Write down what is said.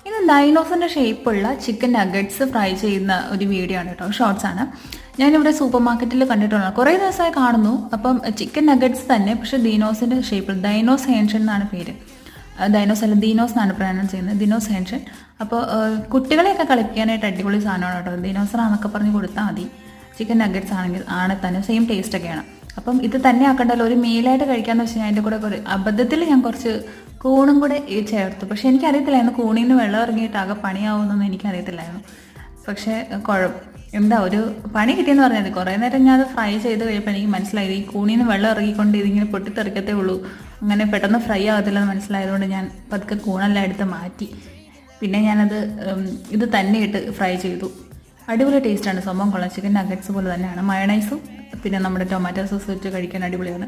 ഇത് ഡൈനോസറിൻ്റെ ഷേപ്പുള്ള chicken nuggets fry ചെയ്യുന്ന ഒരു വീഡിയോ ആണ് കേട്ടോ, ഷോർട്സ് ആണ്. ഞാനിവിടെ സൂപ്പർ മാർക്കറ്റിൽ കണ്ടിട്ടുള്ള കുറേ ദിവസമായി കാണുന്നു. അപ്പം ചിക്കൻ നഗറ്റ്സ് തന്നെ, പക്ഷേ ദീനോസിൻ്റെ ഷേപ്പിൽ, ഡൈനോസ് ഹേൻഷൻ എന്നാണ് പേര്. ഡൈനോസ് അല്ല, ദീനോസ് എന്നാണ് പ്രൊനൗൺസ് ചെയ്യുന്നത്, ദിനോസ് ഹേൻഷൻ. അപ്പോൾ കുട്ടികളെയൊക്കെ കളിപ്പിക്കാനായിട്ട് അടിപൊളി സാധനമാണ് കേട്ടോ. ദിനോസറാന്നൊക്കെ പറഞ്ഞ് കൊടുത്താൽ മതി. ചിക്കൻ നഗറ്റ്സ് ആണെങ്കിൽ തന്നെ സെയിം ടേസ്റ്റൊക്കെയാണ്. അപ്പം ഇത് തന്നെ ആക്കണ്ടല്ലോ, ഒരു മീലായിട്ട് കഴിക്കാമെന്ന് വെച്ച് കഴിഞ്ഞാൽ അതിൻ്റെ കൂടെ ഒരു അബദ്ധത്തിൽ ഞാൻ കുറച്ച് കൂണും കൂടെ ചേർത്തു. പക്ഷേ എനിക്കറിയത്തില്ലായിരുന്നു കൂണിൽ നിന്ന് വെള്ളം ഇറങ്ങിയിട്ട് ആകെ പണിയാവുമെന്നൊന്നും എനിക്കറിയത്തില്ലായിരുന്നു. പക്ഷേ എന്താ ഒരു പണി കിട്ടിയെന്ന് പറഞ്ഞാൽ മതി. കുറേ നേരം ഞാൻ അത് ഫ്രൈ ചെയ്ത് കഴിയപ്പോൾ എനിക്ക് മനസ്സിലായത് ഈ കൂണിൽ നിന്ന് വെള്ളം ഇറങ്ങിക്കൊണ്ട് ഇതിങ്ങനെ പൊട്ടിത്തെറിക്കത്തേ ഉള്ളൂ, അങ്ങനെ പെട്ടെന്ന് ഫ്രൈ ആകത്തില്ലെന്ന് മനസ്സിലായതുകൊണ്ട് ഞാൻ പതുക്കെ കൂണെല്ലാം എടുത്ത് മാറ്റി. പിന്നെ ഞാനത് ഇത് തന്നെ ഇട്ട് ഫ്രൈ ചെയ്തു. അടിപൊളി ടേസ്റ്റാണ്, സംഭവം കൊള്ളാം. ചിക്കൻ നഗറ്റ്സ് പോലെ തന്നെയാണ്. മയണൈസും പിന്നെ നമ്മുടെ ടൊമാറ്റോ സോസ് വെച്ച് കഴിക്കാൻ അടിപൊളിയാണ്.